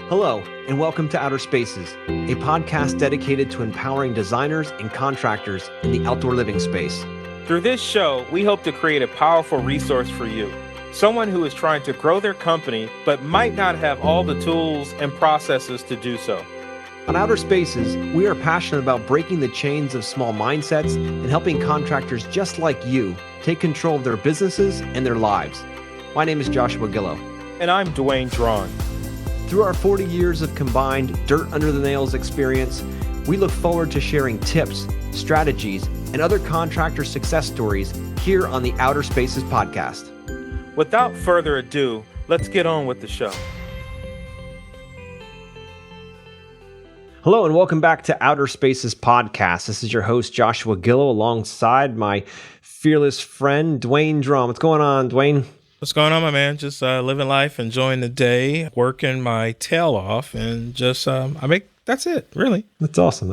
Hello, and welcome to Outer Spaces, a podcast dedicated to empowering designers and contractors in the outdoor living space. Through this show, we hope to create a powerful resource for you, someone who is trying to grow their company but might not have all the tools and processes to do so. On Outer Spaces, we are passionate about breaking the chains of small mindsets and helping contractors just like you take control of their businesses and their lives. My name is Joshua Gillow. And I'm Duane. Through our 40 years of combined dirt under the nails experience, we look forward to sharing tips, strategies, and other contractor success stories here on the Outer Spaces podcast. Without further ado, let's get on with the show. Hello and welcome back to Outer Spaces podcast. This is your host, Joshua Gillow, alongside my fearless friend, Duane. What's going on, Duane? What's going on, my man? Just living life, enjoying the day, working my tail off, and just that's it, really. That's awesome.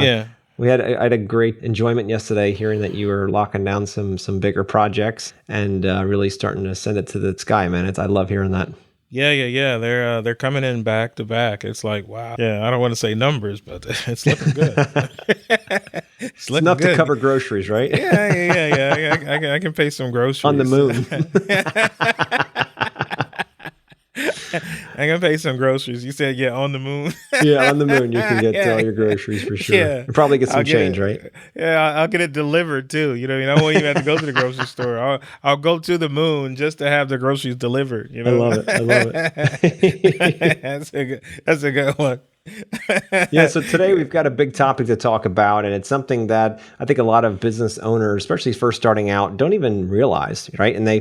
Yeah. I had a great enjoyment yesterday hearing that you were locking down some bigger projects and really starting to send it to the sky, man. I love hearing that. Yeah. They're coming in back to back. It's like, wow. Yeah, I don't want to say numbers, but it's looking good. It's enough good to cover groceries, right? Yeah. I can pay some groceries. On the moon. I can pay some groceries. You said, on the moon. Yeah, on the moon you can get all your groceries for sure. Yeah. And probably get some change, right? Yeah, I'll get it delivered too. I won't even have to go to the grocery store. I'll go to the moon just to have the groceries delivered. I love it. That's a good one. Yeah, so today we've got a big topic to talk about, and it's something that I think a lot of business owners, especially first starting out, don't even realize, right? And they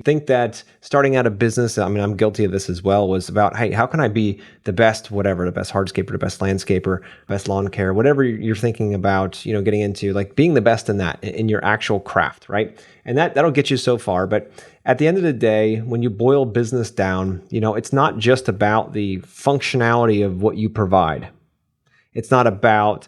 think that starting out a business, I mean, I'm guilty of this as well, was about, hey, how can I be the best whatever, the best hardscaper, the best landscaper, best lawn care, whatever you're thinking about, getting into, like being the best in that, in your actual craft, right? And that'll get you so far. But at the end of the day, when you boil business down, it's not just about the functionality of what you provide. It's not about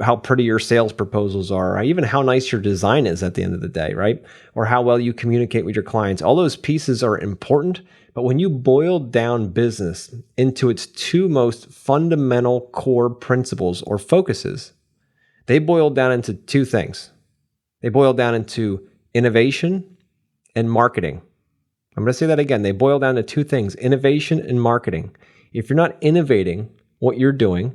how pretty your sales proposals are, or even how nice your design is at the end of the day, right? Or how well you communicate with your clients. All those pieces are important, but when you boil down business into its two most fundamental core principles or focuses, they boil down into two things. They boil down into innovation and marketing. I'm going to say that again. They boil down to two things, innovation and marketing. If you're not innovating what you're doing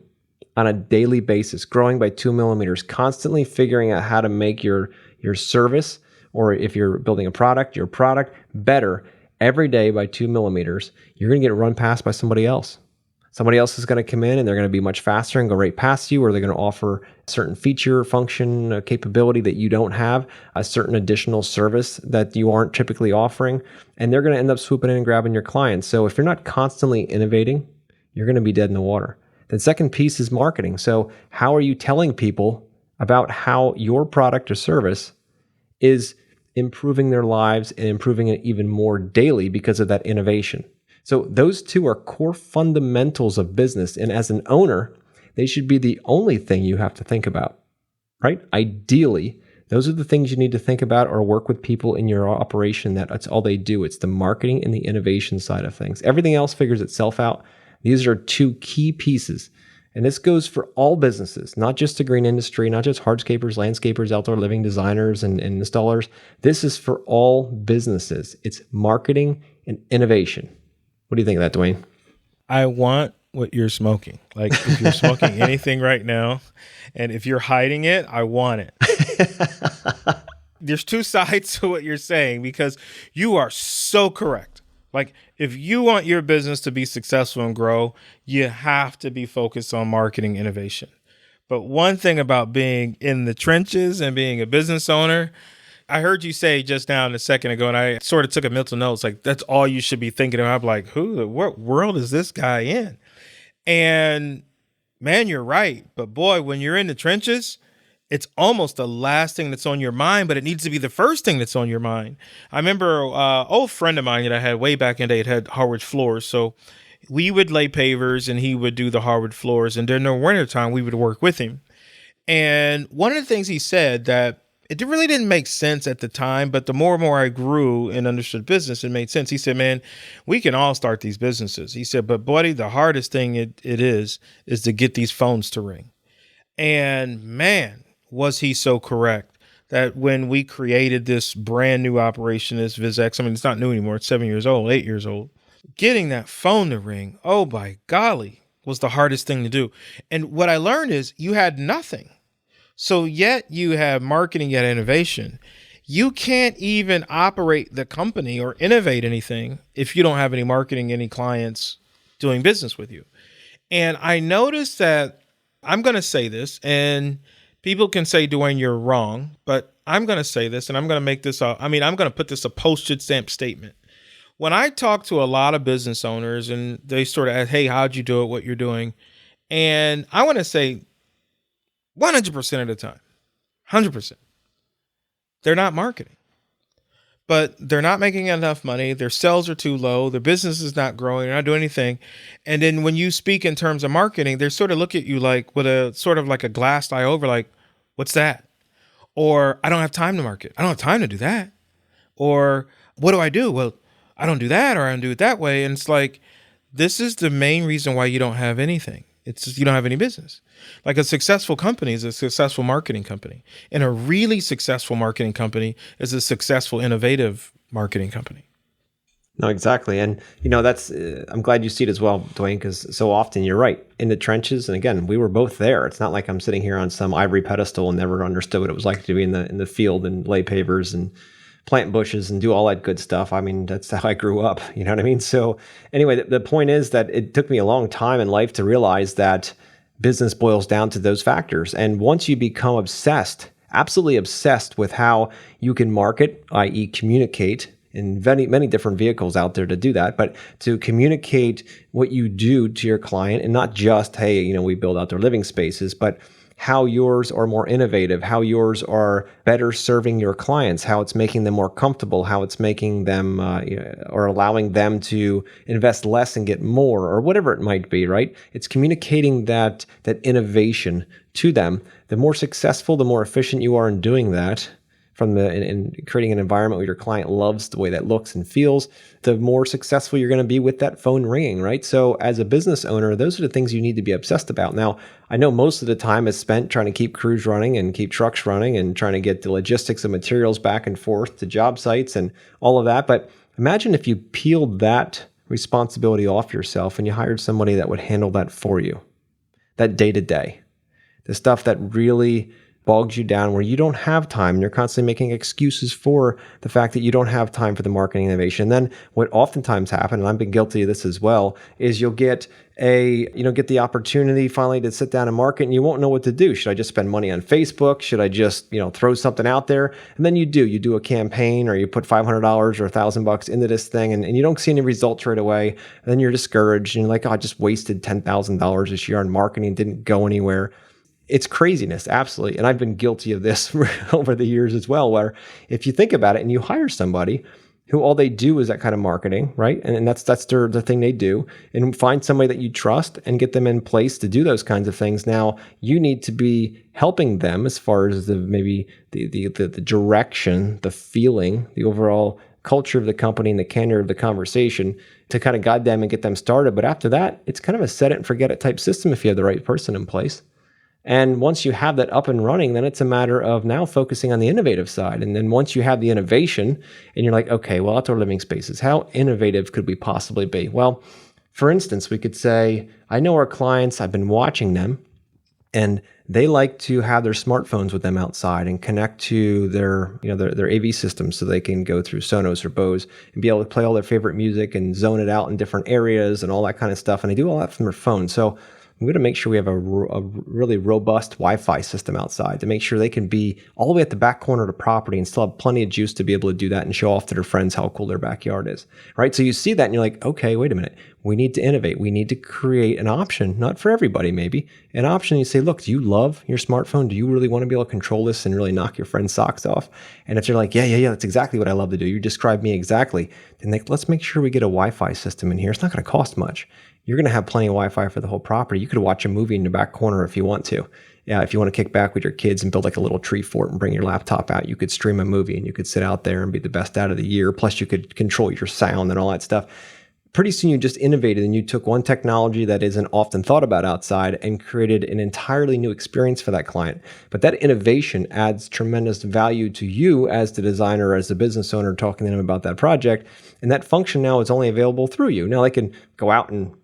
on a daily basis, growing by 2 millimeters, constantly figuring out how to make your service, or if you're building a product, your product better every day by 2 millimeters, you're going to get run past by somebody else. Somebody else is going to come in and they're going to be much faster and go right past you, or they're going to offer a certain feature, function, capability that you don't have, a certain additional service that you aren't typically offering, and they're going to end up swooping in and grabbing your clients. So if you're not constantly innovating, you're going to be dead in the water. The second piece is marketing. So how are you telling people about how your product or service is improving their lives and improving it even more daily because of that innovation? So those two are core fundamentals of business. And as an owner, they should be the only thing you have to think about, right? Ideally, those are the things you need to think about or work with people in your operation that's all they do. It's the marketing and the innovation side of things. Everything else figures itself out. These are two key pieces. And this goes for all businesses, not just the green industry, not just hardscapers, landscapers, outdoor living designers, and installers. This is for all businesses. It's marketing and innovation. What do you think of that, Duane? I want what you're smoking. Like if you're smoking anything right now, and if you're hiding it, I want it. There's two sides to what you're saying because you are so correct. Like if you want your business to be successful and grow, you have to be focused on marketing innovation. But one thing about being in the trenches and being a business owner, I heard you say just now a second ago, and I sort of took a mental note. Like that's all you should be thinking about. I'm like, what world is this guy in? And man, you're right. But boy, when you're in the trenches, it's almost the last thing that's on your mind, but it needs to be the first thing that's on your mind. I remember an old friend of mine that I had way back in the day had hardwood floors. So we would lay pavers and he would do the hardwood floors. And during the wintertime, we would work with him. And one of the things he said that it really didn't make sense at the time, but the more and more I grew and understood business, it made sense. He said, man, we can all start these businesses. He said, but buddy, the hardest thing it is to get these phones to ring. And man, was he so correct that when we created this brand new operation, this VizX, I mean, it's not new anymore. It's 7 years old, 8 years old. Getting that phone to ring, oh by golly, was the hardest thing to do. And what I learned is you had nothing. So yet you have marketing, yet innovation. You can't even operate the company or innovate anything if you don't have any marketing, any clients doing business with you. And I noticed that, I'm going to say this, and people can say, Duane, you're wrong, but I'm going to say this, and I'm going to make this I'm going to put this a postage stamp statement. When I talk to a lot of business owners and they sort of ask, hey, how'd you do it, what you're doing? And I want to say 100% of the time, 100%, they're not marketing, but they're not making enough money. Their sales are too low. Their business is not growing. They're not doing anything. And then when you speak in terms of marketing, they sort of look at you like with a sort of like a glassed eye over, like, what's that? Or I don't have time to market. I don't have time to do that. Or what do I do? Well, I don't do that, or I don't do it that way. And it's like, this is the main reason why you don't have anything. It's just, you don't have any business. Like a successful company is a successful marketing company. And a really successful marketing company is a successful, innovative marketing company. No, exactly. And, that's, I'm glad you see it as well, Duane, because so often you're right, in the trenches. And again, we were both there. It's not like I'm sitting here on some ivory pedestal and never understood what it was like to be in the field and lay pavers and plant bushes and do all that good stuff. I mean, that's how I grew up. You know what I mean? So anyway, the point is that it took me a long time in life to realize that business boils down to those factors. And once you become obsessed, absolutely obsessed with how you can market, i.e. communicate, in many different vehicles out there to do that, but to communicate what you do to your client, and not just, hey, we build outdoor living spaces, but how yours are more innovative, how yours are better serving your clients, how it's making them more comfortable, how it's making them or allowing them to invest less and get more, or whatever it might be, right? It's communicating that innovation to them. The more successful, the more efficient you are in doing that, in creating an environment where your client loves the way that looks and feels, the more successful you're going to be with that phone ringing, right? So as a business owner, those are the things you need to be obsessed about. Now, I know most of the time is spent trying to keep crews running and keep trucks running and trying to get the logistics of materials back and forth to job sites and all of that. But imagine if you peeled that responsibility off yourself and you hired somebody that would handle that for you, that day to day, the stuff that really bogs you down, where you don't have time and you're constantly making excuses for the fact that you don't have time for the marketing innovation. And then what oftentimes happens, and I've been guilty of this as well, is you'll get the opportunity finally to sit down and market, and you won't know what to do. Should I just spend money on Facebook? Should I just, throw something out there? And then you do a campaign, or you put $500 or $1,000 into this thing, and you don't see any results right away. And then you're discouraged and you're like, oh, I just wasted $10,000 this year on marketing, didn't go anywhere. It's craziness, absolutely. And I've been guilty of this over the years as well, where if you think about it and you hire somebody who all they do is that kind of marketing, right? And that's the thing they do, and find somebody that you trust and get them in place to do those kinds of things. Now, you need to be helping them as far as the direction, the feeling, the overall culture of the company and the candor of the conversation to kind of guide them and get them started. But after that, it's kind of a set it and forget it type system if you have the right person in place. And once you have that up and running, then it's a matter of now focusing on the innovative side. And then once you have the innovation and you're like, okay, well, outdoor living spaces, how innovative could we possibly be? Well, for instance, we could say, I know our clients, I've been watching them, and they like to have their smartphones with them outside and connect to their AV systems so they can go through Sonos or Bose and be able to play all their favorite music and zone it out in different areas and all that kind of stuff. And they do all that from their phone. So I'm going to make sure we have a really robust Wi-Fi system outside to make sure they can be all the way at the back corner of the property and still have plenty of juice to be able to do that and show off to their friends how cool their backyard is, right? So you see that and you're like, okay, wait a minute. We need to innovate. We need to create an option, not for everybody maybe, an option. You say, look, do you love your smartphone? Do you really want to be able to control this and really knock your friend's socks off? And if you're like, yeah, that's exactly what I love to do. You described me exactly. Then let's make sure we get a Wi-Fi system in here. It's not going to cost much. you're going to have plenty of Wi-Fi for the whole property. You could watch a movie in the back corner if you want to. Yeah, if you want to kick back with your kids and build like a little tree fort and bring your laptop out, you could stream a movie and you could sit out there and be the best out of the year. Plus, you could control your sound and all that stuff. Pretty soon you just innovated and you took one technology that isn't often thought about outside and created an entirely new experience for that client. But that innovation adds tremendous value to you as the designer, as the business owner talking to them about that project. And that function now is only available through you. Now they can go out and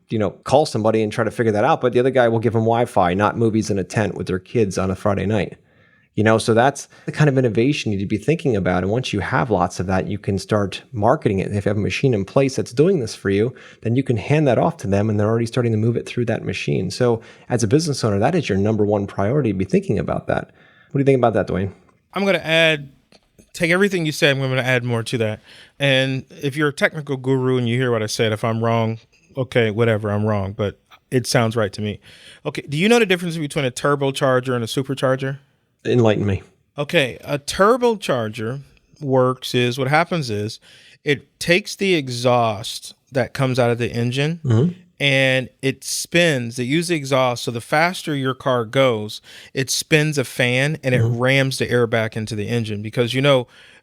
call somebody and try to figure that out, but the other guy will give them Wi-Fi, not movies in a tent with their kids on a Friday night. So that's the kind of innovation you need to be thinking about. And once you have lots of that, you can start marketing it. And if you have a machine in place that's doing this for you, then you can hand that off to them and they're already starting to move it through that machine. So as a business owner, that is your number one priority, be thinking about that. What do you think about that, Duane? I'm going to take everything you said, I'm going to add more to that. And if you're a technical guru and you hear what I said, if I'm wrong, okay, whatever, I'm wrong, but it sounds right to me. Okay, do you know the difference between a turbocharger and a supercharger? Enlighten me. Okay, a turbocharger what happens is it takes the exhaust that comes out of the engine and it spins. They use the exhaust, so the faster your car goes, it spins a fan and it rams the air back into the engine because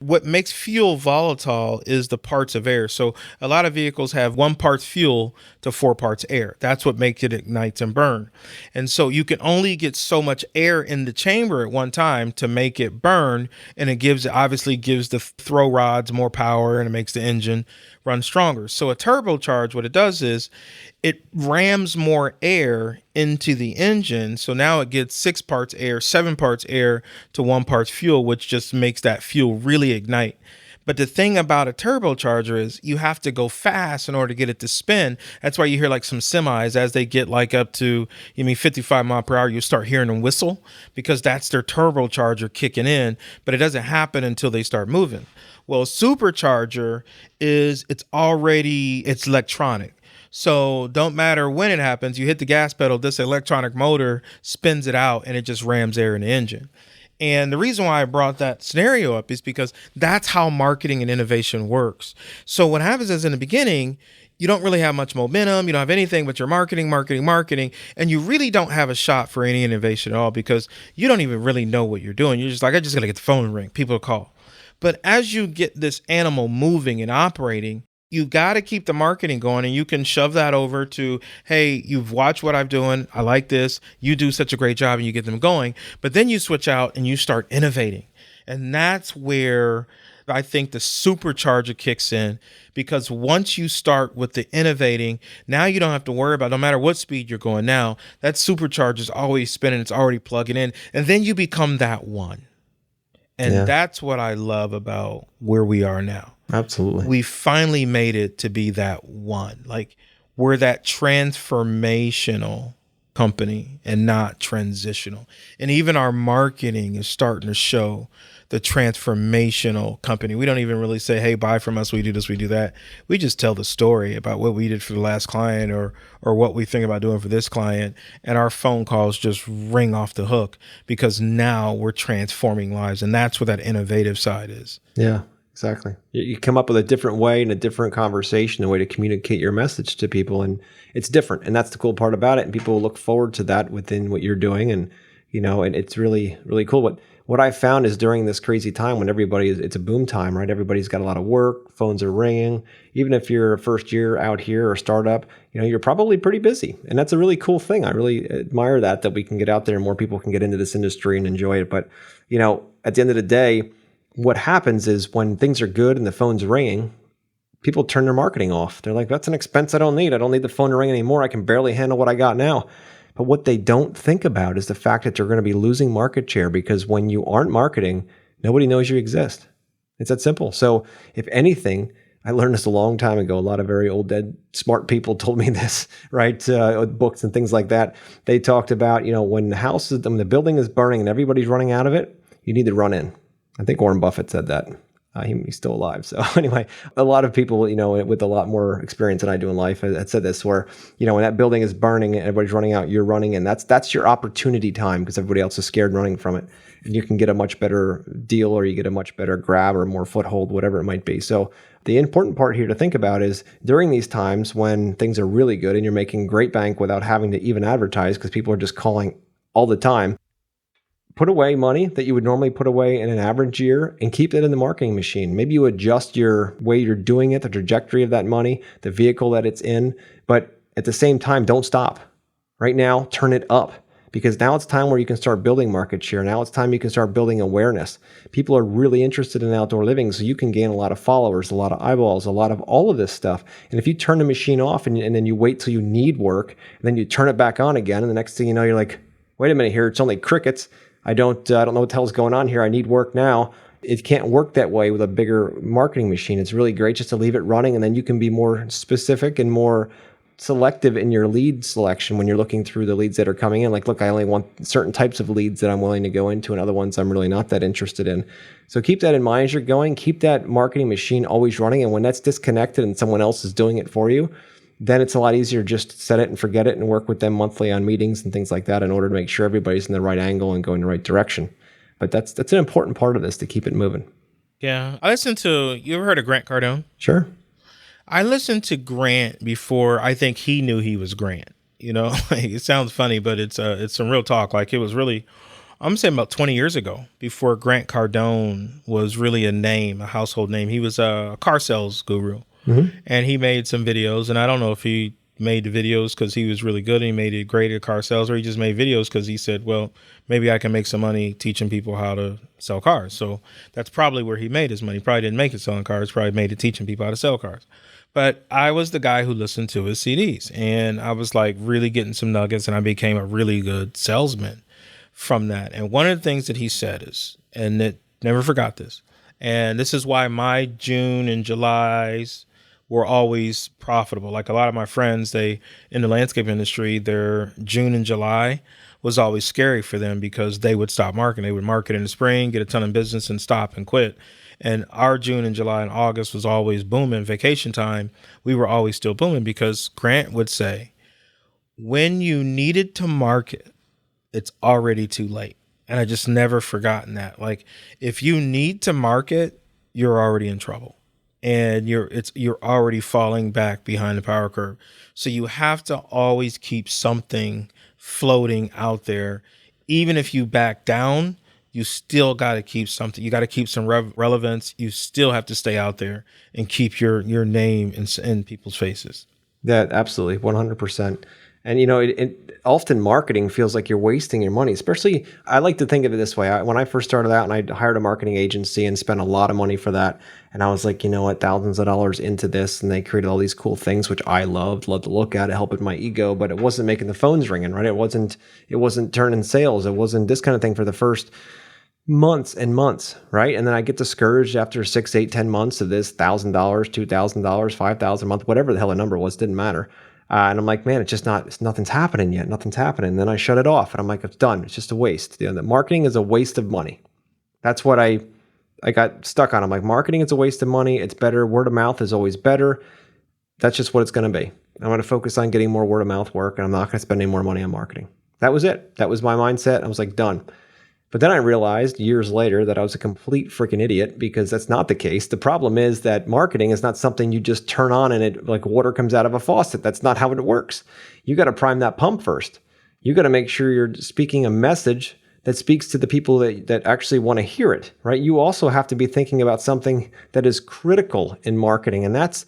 what makes fuel volatile is the parts of air. So a lot of vehicles have 1 part fuel to 4 parts air. That's what makes it ignite and burn. And so you can only get so much air in the chamber at one time to make it burn. And it obviously gives the throw rods more power and it makes the engine run stronger. So a turbocharge, what it does is it rams more air into the engine. So now it gets 6 parts air, 7 parts air to 1 part fuel, which just makes that fuel really ignite. But the thing about a turbocharger is you have to go fast in order to get it to spin. That's why you hear like some semis as they get like up to 55 mile per hour, you start hearing them whistle because that's their turbocharger kicking in, but it doesn't happen until they start moving. Well, a supercharger it's electronic. So don't matter when it happens, you hit the gas pedal, this electronic motor spins it out and it just rams air in the engine. And the reason why I brought that scenario up is because that's how marketing and innovation works. So what happens is in the beginning, you don't really have much momentum. You don't have anything but you're marketing. And you really don't have a shot for any innovation at all because you don't even really know what you're doing. You're just like, I just got to get the phone ring. People call. But as you get this animal moving and operating, you got to keep the marketing going, and you can shove that over to, hey, you've watched what I'm doing. I like this. You do such a great job, and you get them going. But then you switch out and you start innovating. And that's where I think the supercharger kicks in, because once you start with the innovating, now you don't have to worry about, no matter what speed you're going now, that supercharger is always spinning. It's already plugging in. And then you become that one. And that's what I love about where we are now. Absolutely. We finally made it to be that one. Like, we're that transformational company and not transitional. And even our marketing is starting to show the transformational company. We don't even really say, hey, buy from us, we do this, we do that. We just tell the story about what we did for the last client or what we think about doing for this client. And our phone calls just ring off the hook because now we're transforming lives. And that's what that innovative side is. Yeah, exactly. You come up with a different way and a different conversation, a way to communicate your message to people. And it's different. And that's the cool part about it. And people will look forward to that within what you're doing. And, and it's really, really cool. What I found is during this crazy time when it's a boom time, right? Everybody's got a lot of work, phones are ringing. Even if you're a first year out here or startup, you're probably pretty busy. And that's a really cool thing. I really admire that we can get out there and more people can get into this industry and enjoy it. But, at the end of the day, what happens is when things are good and the phone's ringing, people turn their marketing off. They're like, that's an expense I don't need. I don't need the phone to ring anymore. I can barely handle what I got now. But what they don't think about is the fact that you're going to be losing market share, because when you aren't marketing, nobody knows you exist. It's that simple. So if anything, I learned this a long time ago. A lot of very old, dead, smart people told me this, right? Books and things like that. They talked about, when the building is burning and everybody's running out of it, you need to run in. I think Warren Buffett said that. He's still alive. So anyway, a lot of people, with a lot more experience than I do in life, had said this, where, when that building is burning and everybody's running out, you're running, and that's your opportunity time because everybody else is scared running from it. And you can get a much better deal, or you get a much better grab or more foothold, whatever it might be. So the important part here to think about is during these times when things are really good and you're making great bank without having to even advertise because people are just calling all the time, put away money that you would normally put away in an average year and keep it in the marketing machine. Maybe you adjust your way you're doing it, the trajectory of that money, the vehicle that it's in, but at the same time, don't stop. Right now, turn it up, because now it's time where you can start building market share. Now it's time you can start building awareness. People are really interested in outdoor living, so you can gain a lot of followers, a lot of eyeballs, a lot of all of this stuff. And if you turn the machine off and then you wait till you need work, and then you turn it back on again, and the next thing you know, you're like, wait a minute here, it's only crickets. I don't know what the hell's going on here. I need work now. It can't work that way with a bigger marketing machine. It's really great just to leave it running, and then you can be more specific and more selective in your lead selection when you're looking through the leads that are coming in. Like, look, I only want certain types of leads that I'm willing to go into, and other ones I'm really not that interested in. So keep that in mind as you're going. Keep that marketing machine always running, and when that's disconnected and someone else is doing it for you, then it's a lot easier just to set it and forget it and work with them monthly on meetings and things like that in order to make sure everybody's in the right angle and going the right direction. But that's an important part of this to keep it moving. Yeah. You ever heard of Grant Cardone? Sure. I listened to Grant before I think he knew he was Grant. It sounds funny, but it's some real talk. Like, it was really, I'm saying about 20 years ago, before Grant Cardone was really a household name. He was a car sales guru. Mm-hmm. And he made some videos, and I don't know if he made the videos because he was really good and he made it great at car sales, or he just made videos because he said, well, maybe I can make some money teaching people how to sell cars. So that's probably where he made his money. Probably didn't make it selling cars, probably made it teaching people how to sell cars. But I was the guy who listened to his CDs, and I was like really getting some nuggets, and I became a really good salesman from that. And one of the things that he said is, and it never forgot this, and this is why my June and July's were always profitable. Like, a lot of my friends, in the landscape industry, their June and July was always scary for them because they would stop marketing. They would market in the spring, get a ton of business, and stop and quit. And our June and July and August was always booming. Vacation time, we were always still booming, because Grant would say, when you needed to market, it's already too late. And I just never forgotten that. Like, if you need to market, you're already in trouble. And you're already falling back behind the power curve. So you have to always keep something floating out there. Even if you back down, you still got to keep something. You got to keep some relevance. You still have to stay out there and keep your name in people's faces. Yeah, absolutely, 100%. And, it often marketing feels like you're wasting your money, especially, I like to think of it this way. When I first started out, and I hired a marketing agency and spent a lot of money for that. And I was like, thousands of dollars into this, and they created all these cool things, which I loved to look at. It helped with my ego, but it wasn't making the phones ringing, right? It wasn't turning sales. It wasn't this kind of thing for the first months and months, right? And then I get discouraged after 6, 8, 10 months of this $1,000, $2,000, $5,000 a month, whatever the hell the number was, didn't matter. And I'm like, man, nothing's happening yet. Nothing's happening. And then I shut it off, and I'm like, it's done. It's just a waste. The marketing is a waste of money. That's what I got stuck on. I'm like, marketing is a waste of money. It's better. Word of mouth is always better. That's just what it's going to be. I'm going to focus on getting more word of mouth work, and I'm not going to spend any more money on marketing. That was it. That was my mindset. I was like, done. But then I realized years later that I was a complete freaking idiot, because that's not the case. The problem is that marketing is not something you just turn on and it like water comes out of a faucet. That's not how it works. You got to prime that pump first. You got to make sure you're speaking a message that speaks to the people that actually want to hear it, right? You also have to be thinking about something that is critical in marketing. And that's,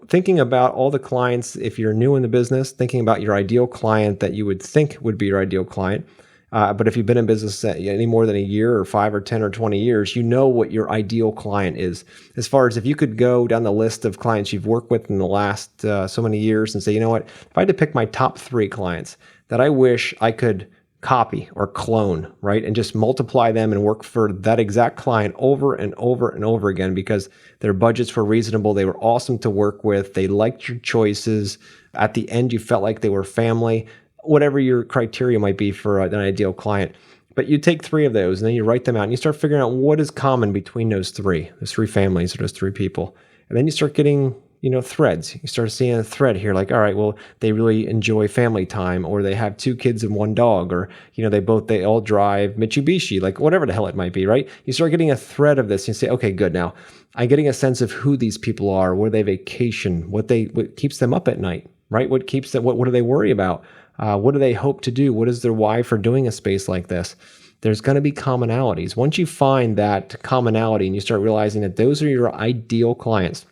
thinking about all the clients, if you're new in the business, thinking about your ideal client that you would think would be your ideal client. But if you've been in business any more than a year or 5 or 10 or 20 years, you know what your ideal client is. As far as if you could go down the list of clients you've worked with in the last so many years and say, you know what, if I had to pick my top 3 clients that I wish I could copy or clone, right? And just multiply them and work for that exact client over and over and over again, because their budgets were reasonable. They were awesome to work with. They liked your choices. At the end, you felt like they were family. Whatever your criteria might be for an ideal client, But you take 3 of those and then you write them out and you start figuring out what is common between those three families or those 3 people. And then you start getting, threads. You start seeing a thread here like, all right, well, they really enjoy family time, or they have 2 kids and 1 dog, or, they all drive Mitsubishi, like whatever the hell it might be, right? You start getting a thread of this and you say, okay, good. Now I'm getting a sense of who these people are, where they vacation, what keeps them up at night, right? What keeps them, what do they worry about? What do they hope to do? What is their why for doing a space like this? There's going to be commonalities. Once you find that commonality and you start realizing that those are your ideal clients,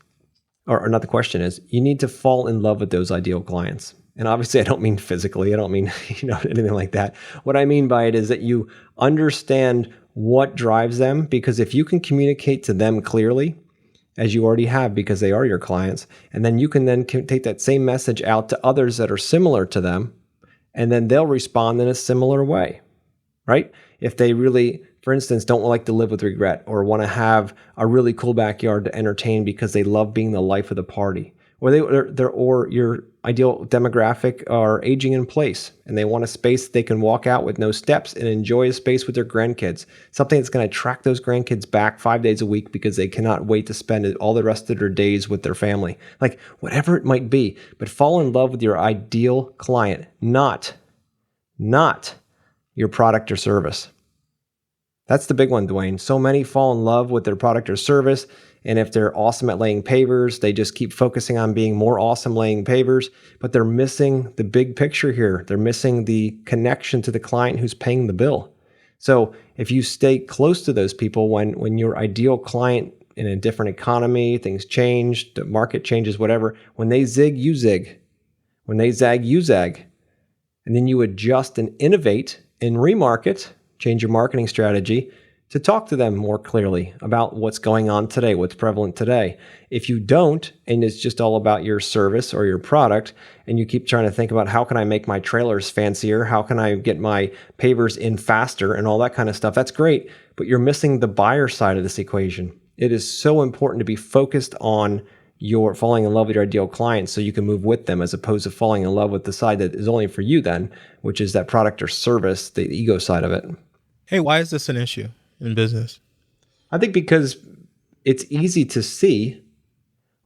or not, the question is, you need to fall in love with those ideal clients. And obviously I don't mean physically, I don't mean, anything like that. What I mean by it is that you understand what drives them, because if you can communicate to them clearly, as you already have, because they are your clients, and then you can take that same message out to others that are similar to them, and then they'll respond in a similar way, right? If they really, for instance, don't like to live with regret, or want to have a really cool backyard to entertain because they love being the life of the party, or or your ideal demographic are aging in place and they want a space they can walk out with no steps and enjoy a space with their grandkids, something that's going to attract those grandkids back 5 days a week because they cannot wait to spend all the rest of their days with their family. Like whatever it might be, but fall in love with your ideal client, not your product or service. That's the big one, Duane. So many fall in love with their product or service. And if they're awesome at laying pavers, they just keep focusing on being more awesome laying pavers, but they're missing the big picture here. They're missing the connection to the client who's paying the bill. So if you stay close to those people, when your ideal client in a different economy, things change, the market changes, whatever, when they zig, you zig. When they zag, you zag. And then you adjust and innovate and remarket, change your marketing strategy to talk to them more clearly about what's going on today, what's prevalent today. If you don't, and it's just all about your service or your product, and you keep trying to think about how can I make my trailers fancier, how can I get my pavers in faster and all that kind of stuff, that's great, but you're missing the buyer side of this equation. It is so important to be focused on your falling in love with your ideal client so you can move with them, as opposed to falling in love with the side that is only for you then, which is that product or service, the ego side of it. Hey, why is this an issue in business? I think because it's easy to see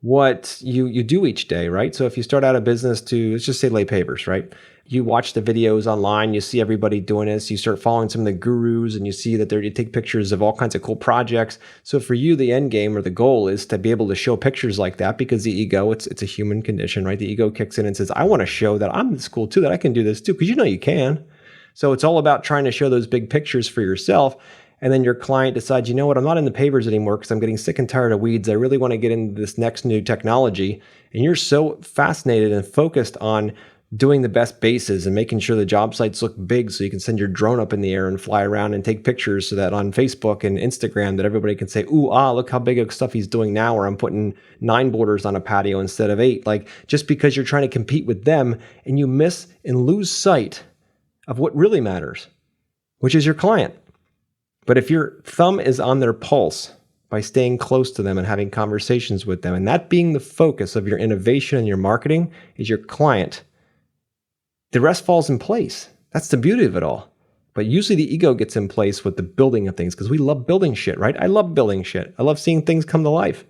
what you do each day, right? So if you start out a business to, let's just say, lay pavers, right? You watch the videos online, you see everybody doing this, you start following some of the gurus, and you see that you take pictures of all kinds of cool projects. So for you, the end game or the goal is to be able to show pictures like that, because the ego, it's a human condition, right? The ego kicks in and says, I want to show that I'm this cool too, that I can do this too, because you can. So it's all about trying to show those big pictures for yourself. And then your client decides, you know what, I'm not in the pavers anymore because I'm getting sick and tired of weeds. I really want to get into this next new technology. And you're so fascinated and focused on doing the best bases and making sure the job sites look big so you can send your drone up in the air and fly around and take pictures so that on Facebook and Instagram that everybody can say, ooh, look how big of stuff he's doing now, or I'm putting 9 borders on a patio instead of 8. Like, just because you're trying to compete with them, and you miss and lose sight of what really matters, which is your client. But if your thumb is on their pulse by staying close to them and having conversations with them, and that being the focus of your innovation and your marketing is your client, the rest falls in place. That's the beauty of it all. But usually the ego gets in place with the building of things, because we love building shit, right? I love building shit. I love seeing things come to life.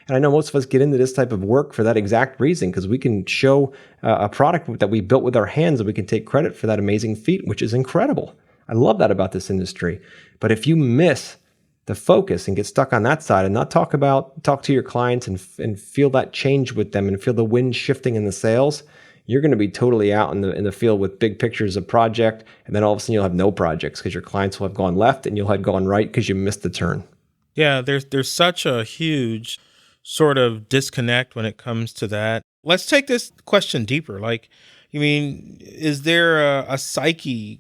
And I know most of us get into this type of work for that exact reason, because we can show a product that we built with our hands, and we can take credit for that amazing feat, which is incredible. I love that about this industry. But if you miss the focus and get stuck on that side and not talk to your clients and feel that change with them and feel the wind shifting in the sails, you're going to be totally out in the field with big pictures of project. And then all of a sudden you'll have no projects because your clients will have gone left and you'll have gone right because you missed the turn. Yeah, there's such a huge sort of disconnect when it comes to that. Let's take this question deeper. Like, is there a psyche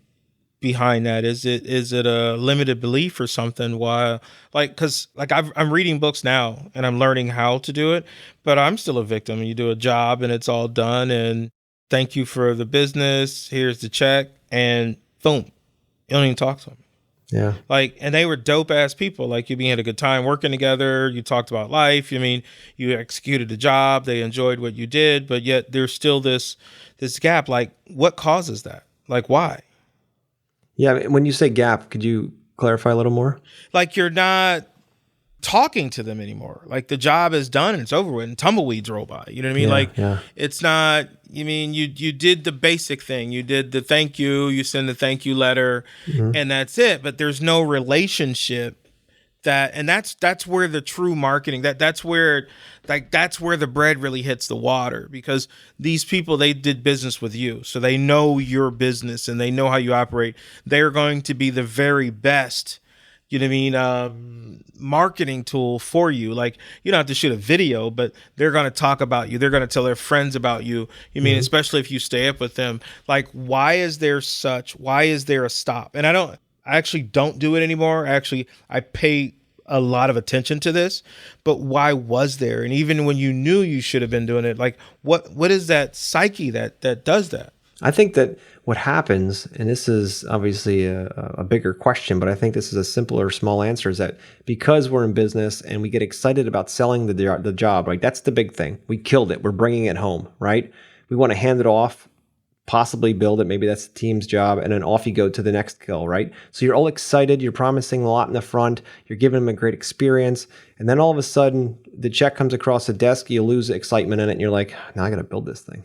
behind that? Is it a limited belief or something? Why, because I'm reading books now and I'm learning how to do it, but I'm still a victim. You do a job and it's all done, and thank you for the business, here's the check, and boom, you don't even talk to them. Yeah. And they were dope ass people. Like, you had a good time working together. You talked about life. You executed the job. They enjoyed what you did, but yet there's still this gap. Like, what causes that? Like, why? Yeah. When you say gap, could you clarify a little more? Like you're not talking to them anymore. Like the job is done and it's over with and tumbleweeds roll by. You know what I mean? Yeah, Like yeah. it's not, you mean you did the basic thing. You did the thank you send the thank you letter and that's it. But there's no relationship that's where the true marketing that's where the bread really hits the water, because these people, they did business with you, so they know your business and they know how you operate. They're going to be the very best, you know what I mean, marketing tool for you. Like you don't have to shoot a video, but they're going to talk about you. They're going to tell their friends about you. You mean, especially if you stay up with them. Like, why is there a stop? And I actually don't do it anymore. Actually, I pay a lot of attention to this, but why was there? And even when you knew you should have been doing it, like what is that psyche that does that? I think that what happens, and this is obviously a bigger question, but I think this is a simpler, small answer, is that because we're in business and we get excited about selling the job, right? That's the big thing. We killed it. We're bringing it home, right? We want to hand it off, possibly build it. Maybe that's the team's job. And then off you go to the next kill, right? So you're all excited. You're promising a lot in the front. You're giving them a great experience. And then all of a sudden, the check comes across the desk. You lose excitement in it. And you're like, now I got to build this thing.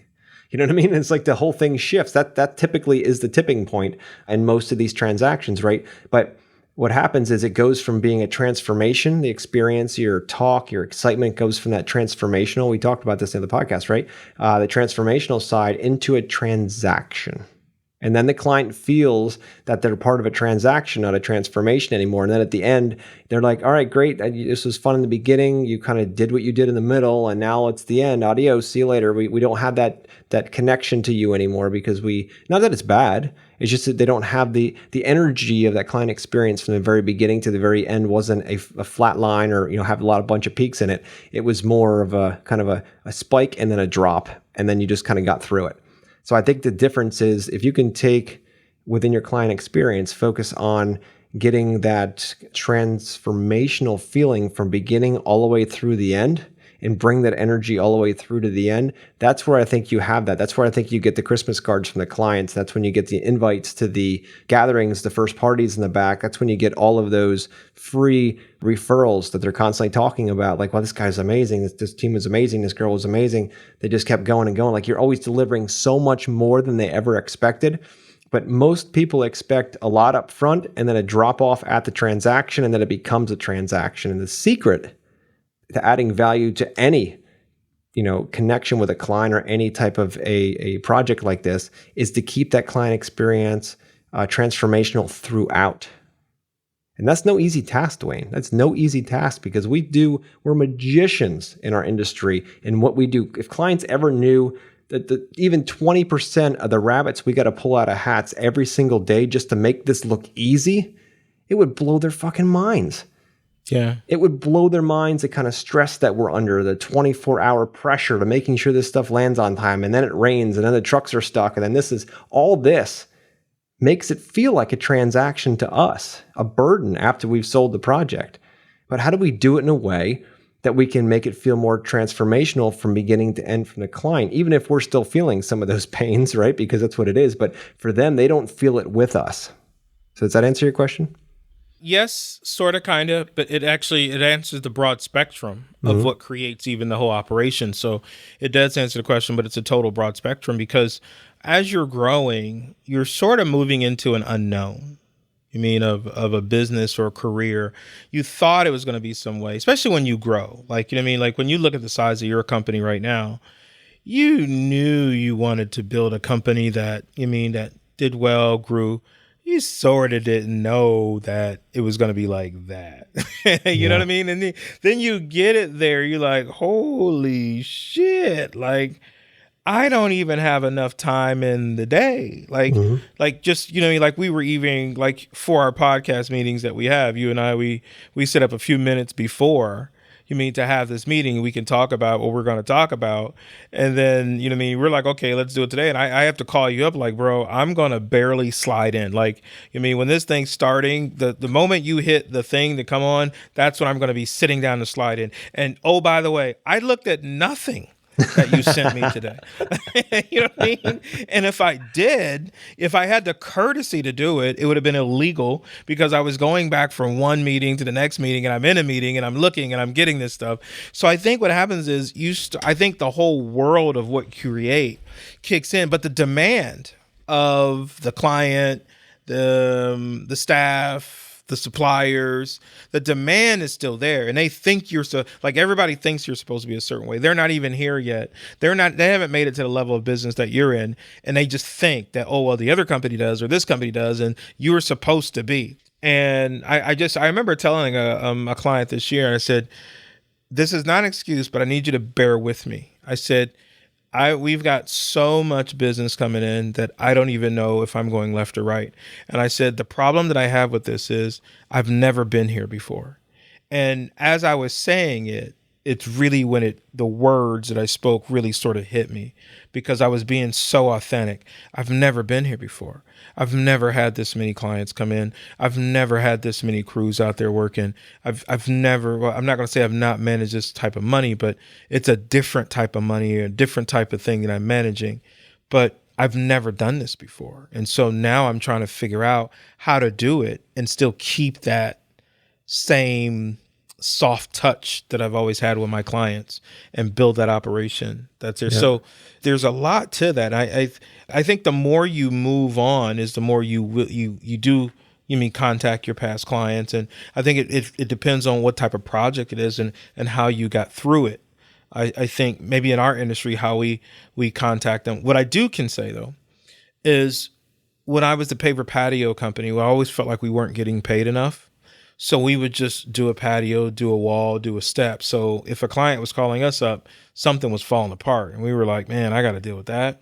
You know what I mean? It's like the whole thing shifts. That typically is the tipping point in most of these transactions, right? But what happens is it goes from being a transformation, the experience, your talk, your excitement goes from that transformational. We talked about this in the podcast, right? The transformational side into a transaction. And then the client feels that they're part of a transaction, not a transformation anymore. And then at the end, they're like, all right, great. This was fun in the beginning. You kind of did what you did in the middle. And now it's the end. Adios. See you later. We don't have that connection to you anymore because not that it's bad. It's just that they don't have the energy of that client experience from the very beginning to the very end. Wasn't a flat line or, have a bunch of peaks in it. It was more of a kind of a spike and then a drop. And then you just kind of got through it. So I think the difference is if you can take within your client experience, focus on getting that transformational feeling from beginning all the way through the end and bring that energy all the way through to the end. That's where I think you have that. That's where I think you get the Christmas cards from the clients. That's when you get the invites to the gatherings, the first parties in the back. That's when you get all of those free referrals that they're constantly talking about. Like, well, this guy's amazing. This team is amazing. This girl is amazing. They just kept going and going. Like, you're always delivering so much more than they ever expected. But most people expect a lot up front and then a drop off at the transaction, and then it becomes a transaction. And the secret to adding value to any, connection with a client or any type of a project like this is to keep that client experience transformational throughout. And that's no easy task, Duane. That's no easy task because we're magicians in our industry in what we do. If clients ever knew that even 20% of the rabbits we got to pull out of hats every single day just to make this look easy, it would blow their fucking minds. Yeah. It would blow their minds, the kind of stress that we're under, the 24-hour pressure to making sure this stuff lands on time, and then it rains, and then the trucks are stuck, and then this makes it feel like a transaction to us, a burden after we've sold the project. But how do we do it in a way that we can make it feel more transformational from beginning to end from the client, even if we're still feeling some of those pains, right? Because that's what it is. But for them, they don't feel it with us. So does that answer your question? Yes, sort of, kind of, but it answers the broad spectrum of what creates even the whole operation. So it does answer the question, but it's a total broad spectrum because as you're growing, you're sort of moving into an unknown. You mean of a business or a career. You thought it was going to be some way, especially when you grow. Like, like when you look at the size of your company right now, you knew you wanted to build a company that did well, grew. You sort of didn't know that it was going to be like that. You know what I mean? And then you get it there. You're like, holy shit. Like, I don't even have enough time in the day. Like just, like we were even like for our podcast meetings that we have, you and I, we set up a few minutes before to have this meeting. We can talk about what we're going to talk about. And then, we're like, okay, let's do it today. And I have to call you up like, bro, I'm going to barely slide in. Like, when this thing's starting, the moment you hit the thing to come on, that's when I'm going to be sitting down to slide in. And oh, by the way, I looked at nothing. that you sent me today. You know what I mean? And if I did, if I had the courtesy to do it, it would have been illegal because I was going back from one meeting to the next meeting, and I'm in a meeting and I'm looking and I'm getting this stuff. So I think what happens is I think the whole world of what you create kicks in, but the demand of the client, the staff, the suppliers, the demand is still there, and they think you're like everybody thinks you're supposed to be a certain way. They're not even here yet. They haven't made it to the level of business that you're in, and they just think that, oh well, the other company does or this company does, and you were supposed to be. And I remember telling a client this year, and I said, this is not an excuse, but I need you to bear with me. I said, we've got so much business coming in that I don't even know if I'm going left or right. And I said, the problem that I have with this is I've never been here before. And as I was saying it, it's really when the words that I spoke really sort of hit me, because I was being so authentic. I've never been here before. I've never had this many clients come in. I've never had this many crews out there working. I've never, well, I'm not going to say I've not managed this type of money, but it's a different type of money, a different type of thing that I'm managing. But I've never done this before. And so now I'm trying to figure out how to do it and still keep that same soft touch that I've always had with my clients and build that operation that's there. Yeah. So there's a lot to that. I think the more you move on is the more you contact your past clients. And I think it depends on what type of project it is and how you got through it. I think maybe in our industry, how we contact them. What I can say though, is when I was the paver patio company, I always felt like we weren't getting paid enough. So we would just do a patio, do a wall, do a step. So if a client was calling us up, something was falling apart. And we were like, man, I got to deal with that.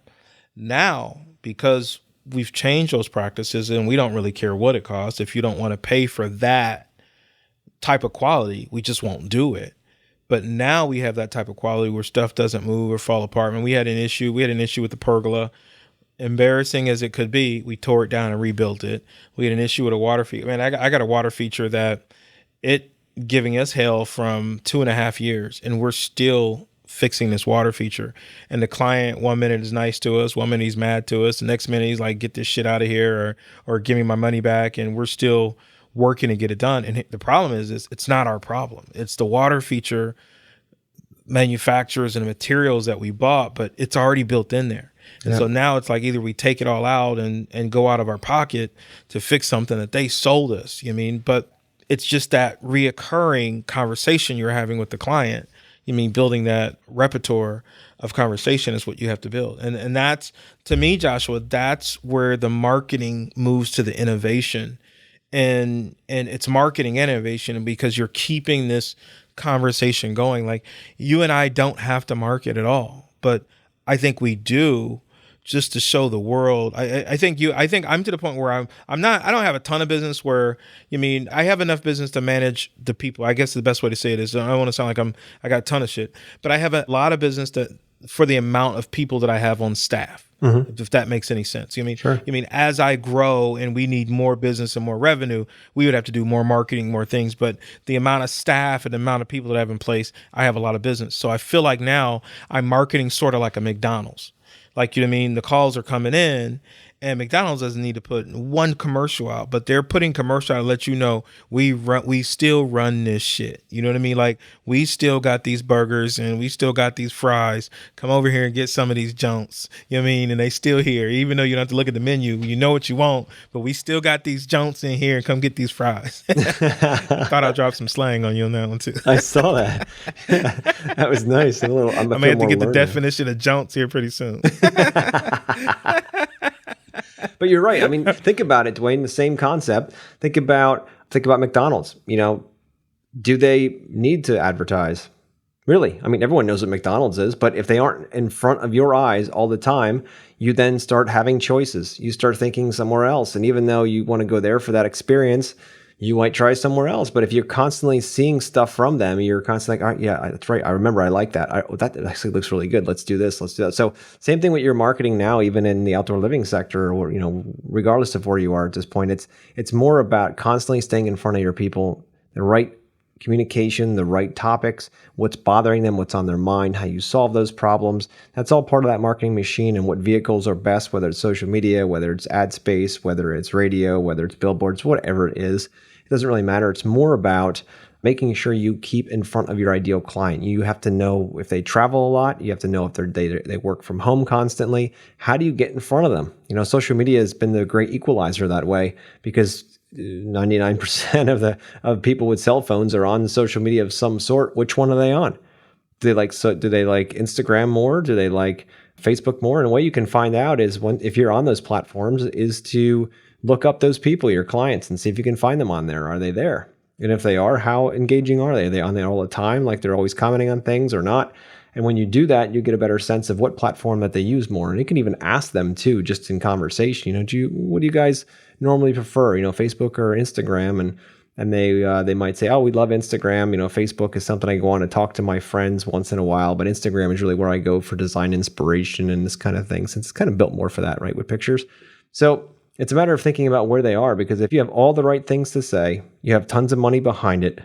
Now, because we've changed those practices and we don't really care what it costs. If you don't want to pay for that type of quality, we just won't do it. But now we have that type of quality where stuff doesn't move or fall apart. And we had an issue with the pergola. Embarrassing as it could be, we tore it down and rebuilt it. We had an issue with a water feature. Man, I got a water feature that it giving us hell from 2.5 years, and we're still fixing this water feature. And the client 1 minute is nice to us, 1 minute he's mad to us, the next minute he's like, get this shit out of here or give me my money back. And we're still working to get it done. And the problem is it's not our problem. It's the water feature manufacturers and the materials that we bought, but it's already built in there. And so now it's like either we take it all out and go out of our pocket to fix something that they sold us, you mean? But it's just that reoccurring conversation you're having with the client. You mean building that repertoire of conversation is what you have to build. And that's, to me, Joshua, that's where the marketing moves to the innovation. And it's marketing and innovation because you're keeping this conversation going. Like you and I don't have to market at all, but I think we do just to show the world. I think I'm to the point where I don't have a ton of business where, I have enough business to manage the people. I guess the best way to say it is, I don't want to sound like I got a ton of shit, but I have a lot of business for the amount of people that I have on staff. Mm-hmm. If that makes any sense. Sure. As I grow and we need more business and more revenue, we would have to do more marketing, more things. But the amount of staff and the amount of people that I have in place, I have a lot of business. So I feel like now I'm marketing sort of like a McDonald's. Like, the calls are coming in and McDonald's doesn't need to put one commercial out, but they're putting commercial out to let you know we still run this shit. You know what I mean? Like we still got these burgers and we still got these fries. Come over here and get some of these junks. You know what I mean? And they still here, even though you don't have to look at the menu, you know what you want, but we still got these junks in here and come get these fries. Thought I'd drop some slang on you on that one too. I saw that. That was nice. I may have to get the definition of junks here pretty soon. But you're right. Think about it, Duane, the same concept. Think about McDonald's. Do they need to advertise? Really? Everyone knows what McDonald's is, but if they aren't in front of your eyes all the time, you then start having choices. You start thinking somewhere else. And even though you want to go there for that experience, you might try somewhere else. But if you're constantly seeing stuff from them, you're constantly like, all right, yeah, that's right. I remember. I like that. That actually looks really good. Let's do this. Let's do that. So same thing with your marketing now, even in the outdoor living sector, or, regardless of where you are at this point, it's more about constantly staying in front of your people, the right communication, the right topics, what's bothering them, what's on their mind, how you solve those problems. That's all part of that marketing machine, and what vehicles are best, whether it's social media, whether it's ad space, whether it's radio, whether it's billboards, whatever it is. It doesn't really matter. It's more about making sure you keep in front of your ideal client. You have to know if they travel a lot. You have to know if they work from home constantly. How do you get in front of them? Social media has been the great equalizer that way, because 99% of people with cell phones are on social media of some sort. Which one are they on? Do they like Instagram more? Do they like Facebook more? And the way you can find out is if you're on those platforms is to look up those people, your clients, and see if you can find them on there. Are they there? And if they are, how engaging are they? Are they on there all the time? Like they're always commenting on things or not? And when you do that, you get a better sense of what platform that they use more. And you can even ask them too, just in conversation, what do you guys normally prefer, Facebook or Instagram? And they might say, oh, we love Instagram. Facebook is something I go on to talk to my friends once in a while, but Instagram is really where I go for design inspiration and this kind of thing, since it's kind of built more for that, right, with pictures. So it's a matter of thinking about where they are, because if you have all the right things to say, you have tons of money behind it,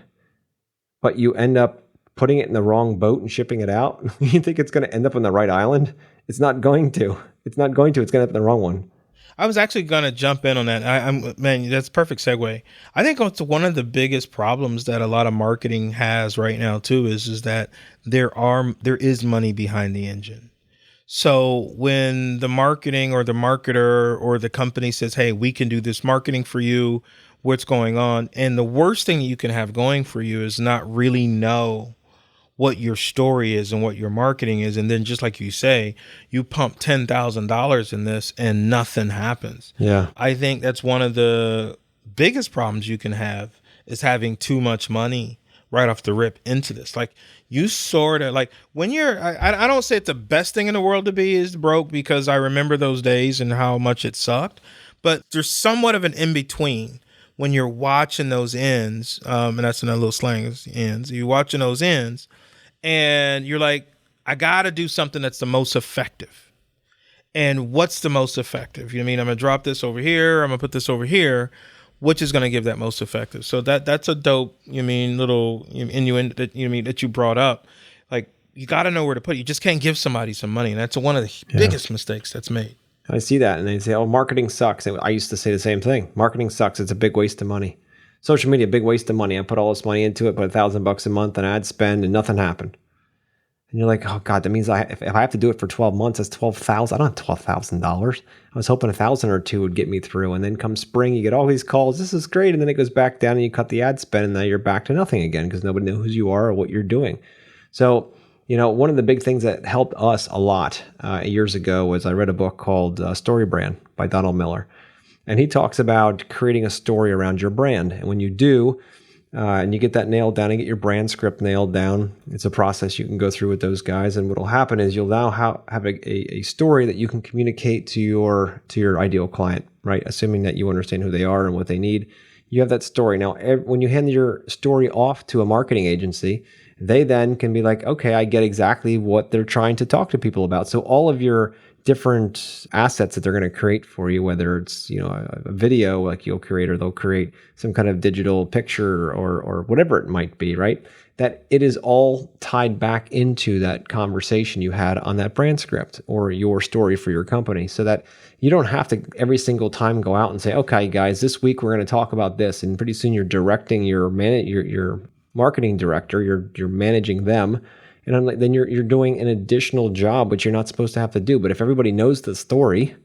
but you end up putting it in the wrong boat and shipping it out, you think it's going to end up on the right island? It's not going to. It's going to end up in the wrong one. I was actually going to jump in on that. Man, that's a perfect segue. I think it's one of the biggest problems that a lot of marketing has right now too is that there is money behind the engine. So when the marketing or the marketer or the company says, hey, we can do this marketing for you, what's going on? And the worst thing that you can have going for you is not really know what your story is and what your marketing is. And then just like you say, you pump $10,000 in this and nothing happens. Yeah. I think that's one of the biggest problems you can have is having too much money right off the rip into this. Like you sort of like when I don't say it's the best thing in the world to be is broke, because I remember those days and how much it sucked, but there's somewhat of an in-between when you're watching those ends. And that's another little slang, is ends. You're watching those ends and you're like, I got to do something that's the most effective. And what's the most effective? I'm going to drop this over here. I'm going to put this over here. Which is going to give that most effective? So that's a dope, little innuendo that you brought up. Like you got to know where to put it. You just can't give somebody some money, and that's one of the biggest mistakes that's made. I see that, and they say, "Oh, marketing sucks." And I used to say the same thing. Marketing sucks. It's a big waste of money. Social media, big waste of money. I put all this money into it, put $1,000 a month in ad spend, and nothing happened. And you're like, oh God, that means if I have to do it for 12 months, that's $12,000. I don't have $12,000. I was hoping 1,000 or two would get me through. And then come spring, you get all these calls. This is great. And then it goes back down and you cut the ad spend and now you're back to nothing again because nobody knows who you are or what you're doing. So, one of the big things that helped us a lot years ago was I read a book called Story Brand by Donald Miller. And he talks about creating a story around your brand. And when you do, and you get that nailed down and get your brand script nailed down, it's a process you can go through with those guys. And what will happen is you'll now have a story that you can communicate to your ideal client, right? Assuming that you understand who they are and what they need. You have that story. Now, when you hand your story off to a marketing agency, they then can be like, okay, I get exactly what they're trying to talk to people about. So all of your different assets that they're going to create for you, whether it's a video like you'll create, or they'll create some kind of digital picture or whatever it might be, right? That it is all tied back into that conversation you had on that brand script or your story for your company, so that you don't have to every single time go out and say, okay, guys, this week we're going to talk about this, and pretty soon you're directing your marketing director, you're managing them. And I'm like, then you're doing an additional job, which you're not supposed to have to do. But if everybody knows the story,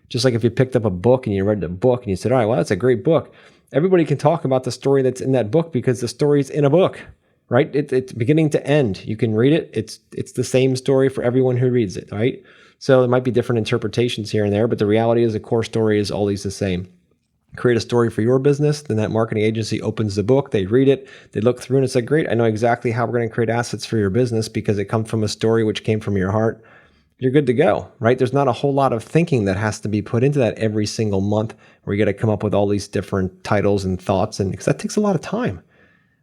just like if you picked up a book and you read the book and you said, all right, well, that's a great book. Everybody can talk about the story that's in that book because the story's in a book, right? It's beginning to end. You can read it. It's the same story for everyone who reads it, right? So there might be different interpretations here and there, but the reality is the core story is always the same. Create a story for your business, then that marketing agency opens the book, they read it, they look through and it's like, great, I know exactly how we're going to create assets for your business because it comes from a story which came from your heart. You're good to go, right? There's not a whole lot of thinking that has to be put into that every single month where you got to come up with all these different titles and thoughts, and because that takes a lot of time.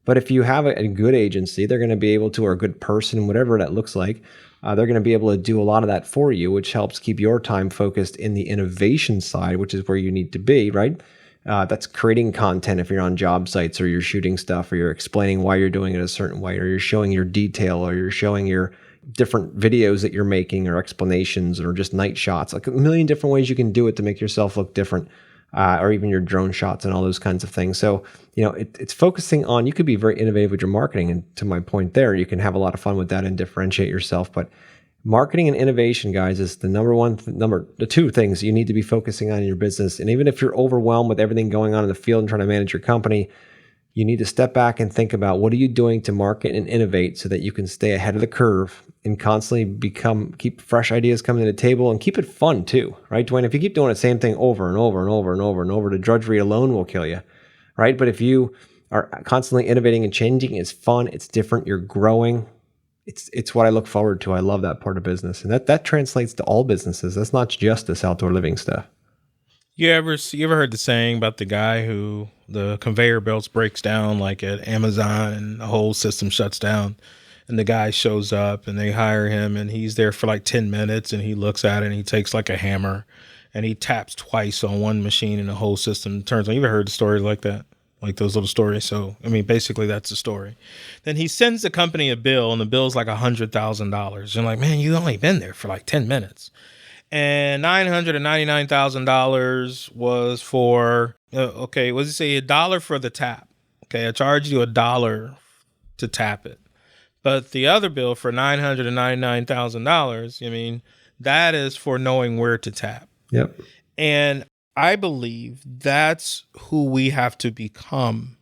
But if you have a good agency, they're going to be able to, or a good person, whatever that looks like, they're going to be able to do a lot of that for you, which helps keep your time focused in the innovation side, which is where you need to be, right? that's creating content if you're on job sites or you're shooting stuff or you're explaining why you're doing it a certain way or you're showing your detail or you're showing your different videos that you're making or explanations or just night shots, like a million different ways you can do it to make yourself look different, or even your drone shots and all those kinds of things. So, it's focusing on, you could be very innovative with your marketing. And to my point there, you can have a lot of fun with that and differentiate yourself. But marketing and innovation, guys, is the two things you need to be focusing on in your business. And even if you're overwhelmed with everything going on in the field and trying to manage your company, you need to step back and think about what are you doing to market and innovate so that you can stay ahead of the curve and constantly keep fresh ideas coming to the table and keep it fun too, right, Duane? If you keep doing the same thing over and over and over and over and over, the drudgery alone will kill you, right? But if you are constantly innovating and changing, it's fun, it's different, you're growing. It's what I look forward to. I love that part of business. And that translates to all businesses. That's not just this outdoor living stuff. You ever heard the saying about the guy who the conveyor belts breaks down like at Amazon and the whole system shuts down, and the guy shows up and they hire him and he's there for like 10 minutes and he looks at it and he takes like a hammer and he taps twice on one machine and the whole system turns on. You ever heard a story like that? Like those little stories. So, basically that's the story. Then he sends the company a bill and the bill's like $100,000. And like, man, you only been there for like 10 minutes. And $999,000 was for, what does it say? $1 for the tap. Okay. I charged you $1 to tap it. But the other bill for $999,000, that is for knowing where to tap. Yep. And I believe that's who we have to become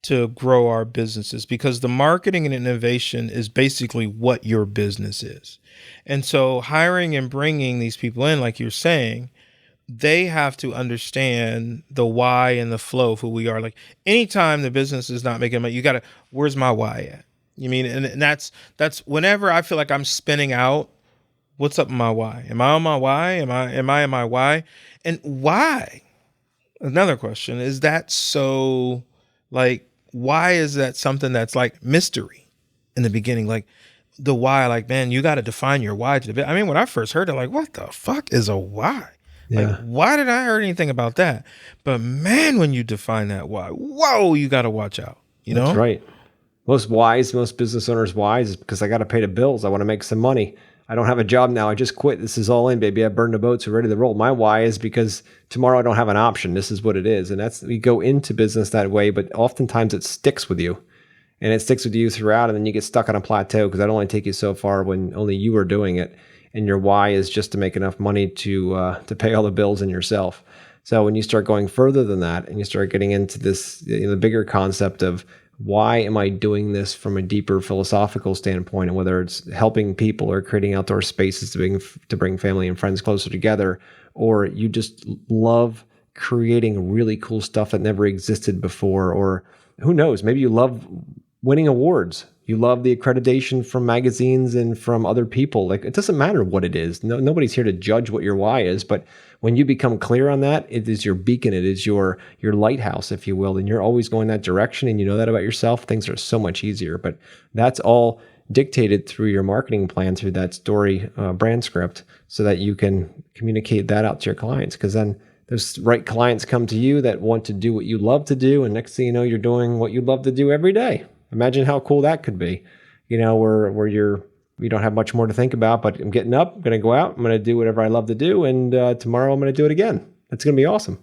to grow our businesses, because the marketing and innovation is basically what your business is. And so hiring and bringing these people in, like you're saying, they have to understand the why and the flow of who we are. Like anytime the business is not making money, where's my why at? And that's whenever I feel like I'm spinning out, what's up with my why? Am I on my why? Am I in my why? And why? Another question, is that so, like, why is that something that's like mystery in the beginning? Like the why, like, man, you got to define your why. When I first heard it, like, what the fuck is a why? Yeah. Like, why did I hear anything about that? But man, when you define that why, whoa, you got to watch out, know? That's right. Most business owners' whys is because I got to pay the bills. I want to make some money. I don't have a job now. I just quit. This is all in, baby. I burned the boats. We're ready to roll. My why is because tomorrow I don't have an option. This is what it is. And we go into business that way, but oftentimes it sticks with you. And it sticks with you throughout, and then you get stuck on a plateau because that'll only take you so far when only you are doing it. And your why is just to make enough money to pay all the bills and yourself. So when you start going further than that and you start getting into this, the bigger concept of why am I doing this from a deeper philosophical standpoint, and whether it's helping people or creating outdoor spaces to bring family and friends closer together, or you just love creating really cool stuff that never existed before, or who knows, maybe you love winning awards. You love the accreditation from magazines and from other people. Like, it doesn't matter what it is. Nobody's here to judge what your why is, but when you become clear on that, it is your beacon. It is your lighthouse, if you will, and you're always going that direction, and you know that about yourself. Things are so much easier, but that's all dictated through your marketing plan, through that story brand script, so that you can communicate that out to your clients, because then those right clients come to you that want to do what you love to do, and next thing you know, you're doing what you love to do every day. Imagine how cool that could be, where you don't have much more to think about, but I'm getting up, I'm going to go out, I'm going to do whatever I love to do, and tomorrow I'm going to do it again. That's going to be awesome.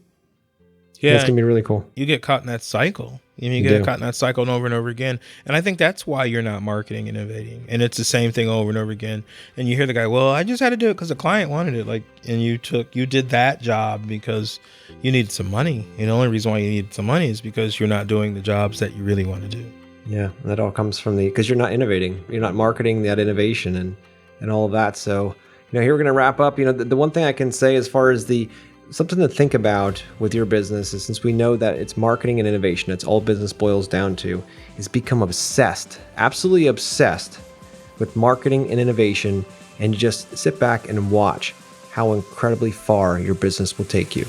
Yeah, it's going to be really cool. You get caught in that cycle. You get caught in that cycle over and over again. And I think that's why you're not marketing and innovating. And it's the same thing over and over again. And you hear the guy, well, I just had to do it because the client wanted it. And you did that job because you needed some money. And the only reason why you needed some money is because you're not doing the jobs that you really want to do. Yeah, that all comes from because you're not innovating. You're not marketing that innovation and all of that. So, here we're going to wrap up. The one thing I can say as far as something to think about with your business is, since we know that it's marketing and innovation, it's all business boils down to, is become obsessed, absolutely obsessed with marketing and innovation, and just sit back and watch how incredibly far your business will take you.